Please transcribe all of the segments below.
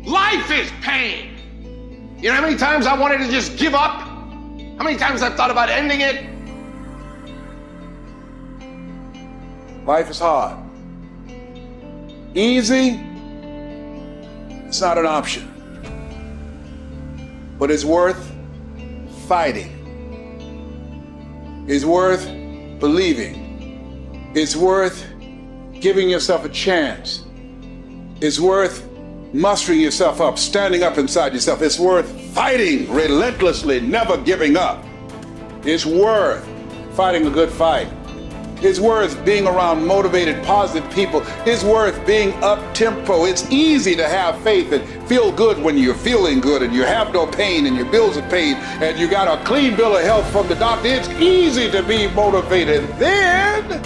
Life is pain. You know how many times I wanted to just give up? How many times I've thought about ending it? Life is hard. Easy, it's not an option. But it's worth fighting. It's worth believing. It's worth giving yourself a chance. It's worth mustering yourself up, standing up inside yourself. It's worth fighting relentlessly, never giving up. It's worth fighting a good fight. It's worth being around motivated, positive people. It's worth being up-tempo. It's easy to have faith and feel good when you're feeling good and you have no pain and your bills are paid and you got a clean bill of health from the doctor. It's easy to be motivated then.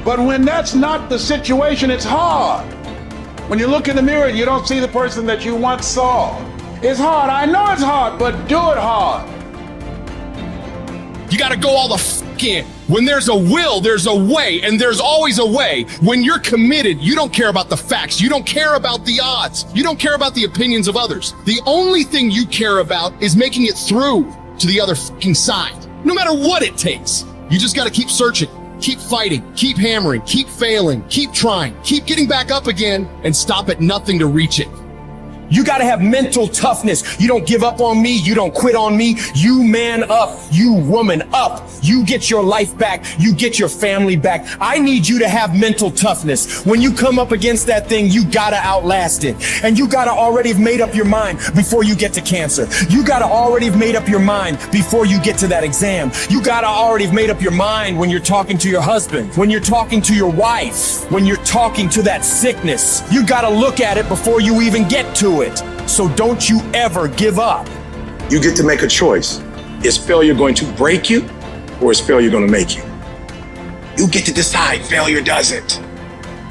But when that's not the situation, it's hard. When you look in the mirror and you don't see the person that you once saw. It's hard. I know it's hard, but do it hard. You got to go all the f in. When there's a will, there's a way, and there's always a way. When you're committed, you don't care about the facts. You don't care about the odds. You don't care about the opinions of others. The only thing you care about is making it through to the other f***ing side. No matter what it takes. You just got to keep searching, keep fighting, keep hammering, keep failing, keep trying, keep getting back up again, and stop at nothing to reach it. You gotta have mental toughness. You don't give up on me. You don't quit on me. You man up. You woman up. You get your life back. You get your family back. I need you to have mental toughness. When you come up against that thing, you gotta outlast it. And you gotta already have made up your mind before you get to cancer. You gotta already have made up your mind before you get to that exam. You gotta already have made up your mind when you're talking to your husband, when you're talking to your wife, when you're talking to that sickness. You gotta look at it before you even get to it. So don't you ever give up. You get to make a choice. Is failure going to break you or is failure going to make you? You get to decide. Failure doesn't.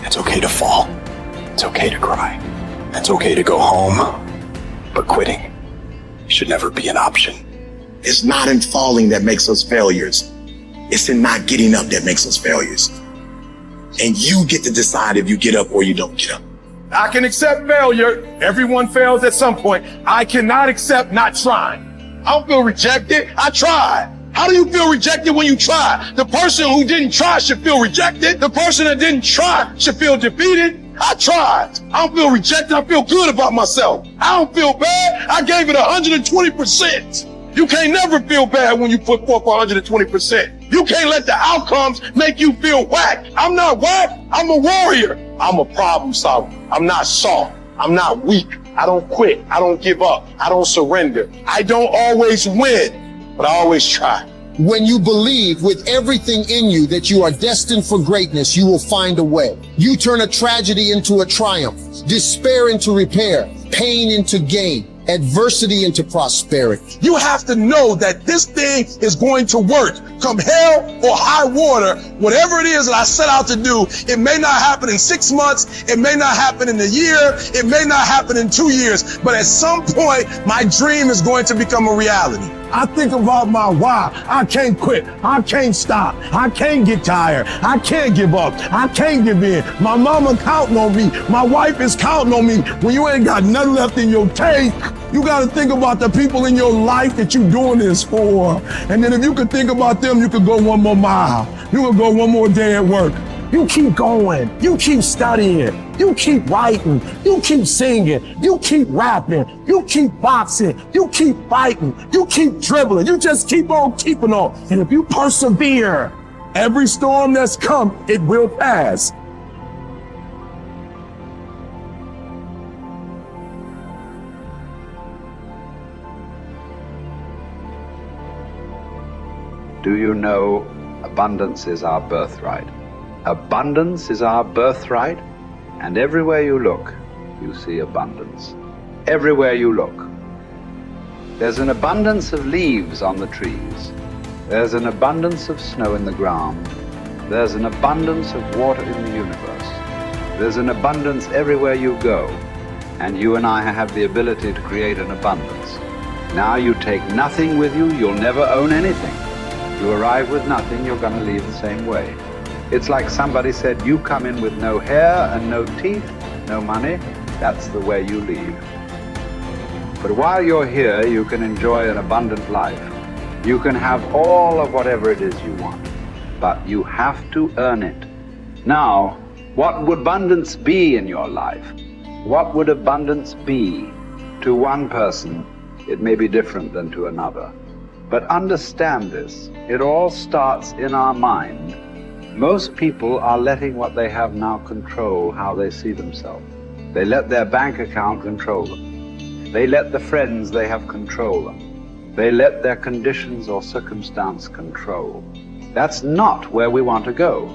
It's okay to fall. It's okay to cry. It's okay to go home. But quitting should never be an option. It's not in falling that makes us failures. It's in not getting up that makes us failures. And you get to decide if you get up or you don't get up. I can accept failure. Everyone fails at some point. I cannot accept not trying. I don't feel rejected. I tried. How do you feel rejected when you try? The person who didn't try should feel rejected. The person that didn't try should feel defeated. I tried. I don't feel rejected. I feel good about myself. I don't feel bad. I gave it 120%. You can't never feel bad when you put forth 120%. You can't let the outcomes make you feel whack. I'm not whack. I'm a warrior. I'm a problem solver. I'm not soft. I'm not weak. I don't quit. I don't give up. I don't surrender. I don't always win, but I always try. When you believe with everything in you that you are destined for greatness, you will find a way. You turn a tragedy into a triumph, despair into repair, pain into gain, adversity into prosperity. You have to know that this thing is going to work. Come hell or high water, whatever it is that I set out to do, it may not happen in 6 months, it may not happen in a year, it may not happen in 2 years, but at some point, my dream is going to become a reality. I think about my why. I can't quit. I can't stop. I can't get tired. I can't give up. I can't give in. My mama counting on me. My wife is counting on me. When you ain't got nothing left in your tank, you got to think about the people in your life that you're doing this for. And then if you could think about them, you could go one more mile. You could go one more day at work. You keep going. You keep studying. You keep writing. You keep singing. You keep rapping. You keep boxing. You keep fighting. You keep dribbling. You just keep on keeping on. And if you persevere, every storm that's come, it will pass. Do you know abundance is our birthright? Abundance is our birthright, and everywhere you look, you see abundance. Everywhere you look. There's an abundance of leaves on the trees. There's an abundance of snow in the ground. There's an abundance of water in the universe. There's an abundance everywhere you go, and you and I have the ability to create an abundance. Now you take nothing with you, you'll never own anything. You arrive with nothing, you're going to leave the same way. It's like somebody said, you come in with no hair and no teeth, no money, that's the way you leave. But while you're here, you can enjoy an abundant life. You can have all of whatever it is you want, but you have to earn it. Now, what would abundance be in your life? What would abundance be? To one person, it may be different than to another. But understand this, it all starts in our mind. Most people are letting what they have now control how they see themselves. They let their bank account control them. They let the friends they have control them. They let their conditions or circumstance control. That's not where we want to go.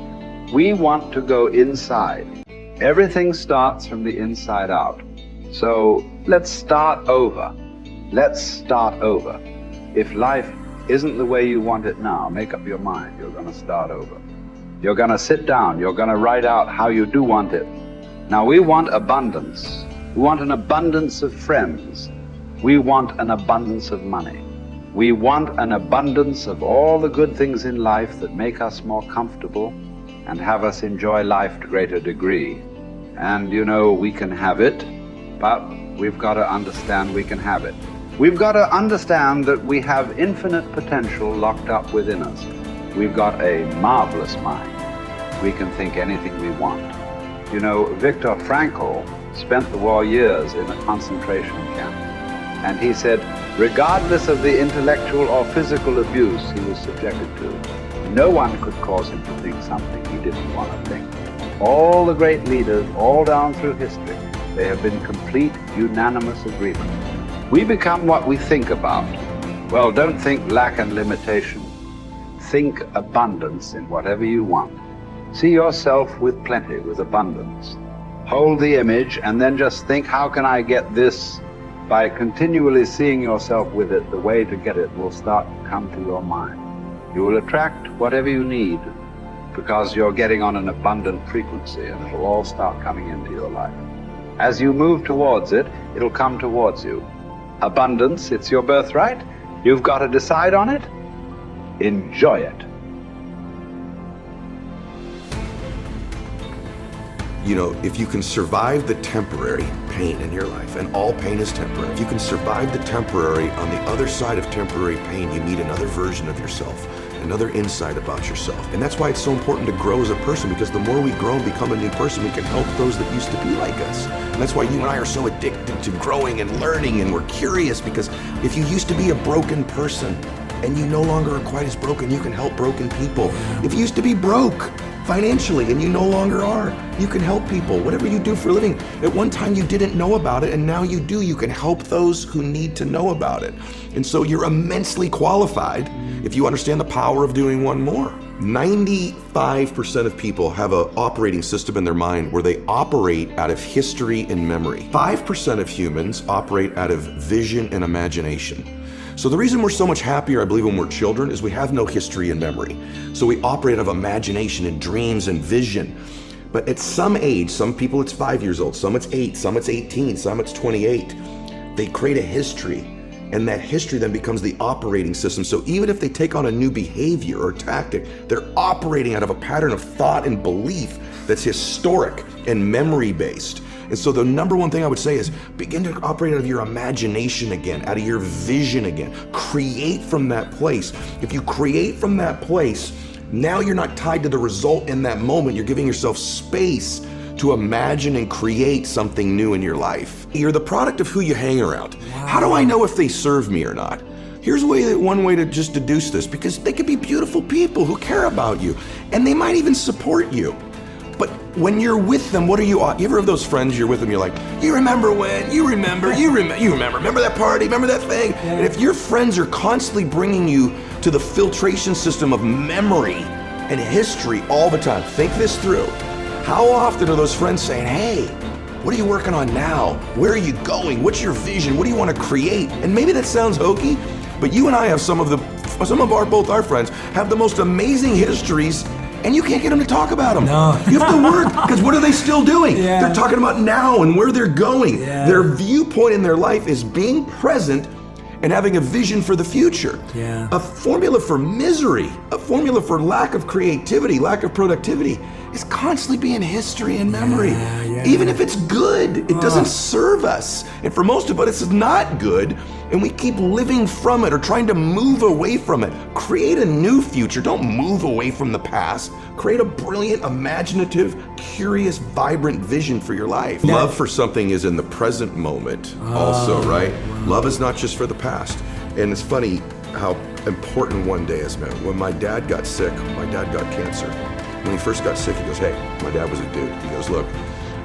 We want to go inside. Everything starts from the inside out. So let's start over. Let's start over. If life isn't the way you want it now, make up your mind, you're going to start over. You're going to sit down, you're going to write out how you do want it. Now we want abundance. We want an abundance of friends. We want an abundance of money. We want an abundance of all the good things in life that make us more comfortable and have us enjoy life to a greater degree. And you know, we can have it, but we've got to understand we can have it. We've got to understand that we have infinite potential locked up within us. We've got a marvelous mind. We can think anything we want. You know, Viktor Frankl spent the war years in a concentration camp. And he said, regardless of the intellectual or physical abuse he was subjected to, no one could cause him to think something he didn't want to think. All the great leaders, all down through history, they have been complete, unanimous agreement. We become what we think about. Well, don't think lack and limitation. Think abundance in whatever you want. See yourself with plenty, with abundance. Hold the image and then just think, how can I get this? By continually seeing yourself with it, the way to get it will start to come to your mind. You will attract whatever you need because you're getting on an abundant frequency and it'll all start coming into your life. As you move towards it, it'll come towards you. Abundance, it's your birthright. You've got to decide on it. Enjoy it. You know, if you can survive the temporary pain in your life, and all pain is temporary, if you can survive the temporary, on the other side of temporary pain, you meet another version of yourself, another insight about yourself. And that's why it's so important to grow as a person, because the more we grow and become a new person, we can help those that used to be like us. And that's why you and I are so addicted to growing and learning, and we're curious, because if you used to be a broken person and you no longer are quite as broken, you can help broken people. If you used to be broke financially and you no longer are, you can help people. Whatever you do for a living, at one time you didn't know about it and now you do. You can help those who need to know about it. And so you're immensely qualified if you understand the power of doing one more. 95% of people have an operating system in their mind where they operate out of history and memory. 5% of humans operate out of vision and imagination. So the reason we're so much happier, I believe, when we're children is we have no history and memory. So we operate out of imagination and dreams and vision. But at some age, some people it's 5 years old, some it's 8, some it's 18, some it's 28. They create a history, and that history then becomes the operating system. So even if they take on a new behavior or tactic, they're operating out of a pattern of thought and belief that's historic and memory-based. And so the number one thing I would say is begin to operate out of your imagination again, out of your vision again. Create from that place. If you create from that place, now you're not tied to the result in that moment. You're giving yourself space to imagine and create something new in your life. You're the product of who you hang around. Wow. How do I know if they serve me or not? Here's one way to just deduce this, because they could be beautiful people who care about you, and they might even support you. But when you're with them, what are you ever have those friends you're with them, you're like, you remember when, you remember that party, remember that thing? Yeah. And if your friends are constantly bringing you to the filtration system of memory and history all the time, think this through. How often are those friends saying, hey, what are you working on now? Where are you going? What's your vision? What do you want to create? And maybe that sounds hokey, but you and I have both our friends have the most amazing histories, and you can't get them to talk about them. No. You have to work, because what are they still doing? Yeah. They're talking about now and where they're going. Yeah. Their viewpoint in their life is being present and having a vision for the future. Yeah. A formula for misery, a formula for lack of creativity, lack of productivity, is constantly being history and memory. Even if it's good, it doesn't serve us. And for most of us, it's not good. And we keep living from it or trying to move away from it. Create a new future. Don't move away from the past. Create a brilliant, imaginative, curious, vibrant vision for your life. Love for something is in the present moment also, right? Love is not just for the past. And it's funny how important one day is, man. When my dad got sick, my dad got cancer. When he first got sick, he goes, hey, my dad was a dude. He goes, look,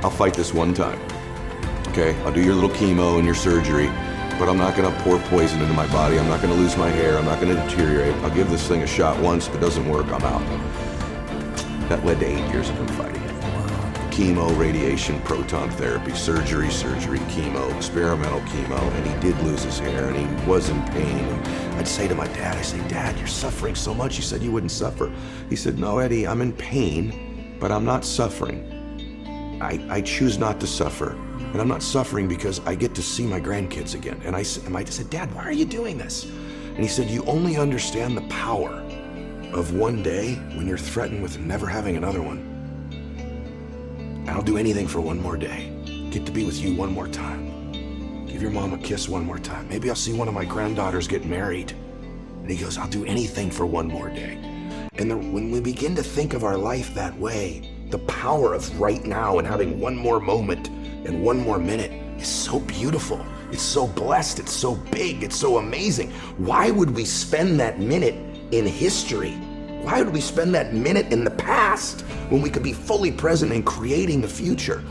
I'll fight this one time. Okay, I'll do your little chemo and your surgery, but I'm not gonna pour poison into my body. I'm not gonna lose my hair. I'm not gonna deteriorate. I'll give this thing a shot once. If it doesn't work, I'm out. That led to 8 years of him fighting it. Chemo, radiation, proton therapy, surgery, chemo, experimental chemo, and he did lose his hair and he was in pain. And I'd say to my dad, I say, Dad, you're suffering so much. You said you wouldn't suffer. He said, no, Eddie, I'm in pain, but I'm not suffering. I choose not to suffer. And I'm not suffering because I get to see my grandkids again. And I said, Dad, why are you doing this? And he said, you only understand the power of one day when you're threatened with never having another one. I'll do anything for one more day. Get to be with you one more time. Give your mom a kiss one more time. Maybe I'll see one of my granddaughters get married. And he goes, I'll do anything for one more day. And when we begin to think of our life that way, the power of right now and having one more moment and one more minute is so beautiful. It's so blessed. It's so big. It's so amazing. Why would we spend that minute in history? Why would we spend that minute in the past when we could be fully present and creating the future?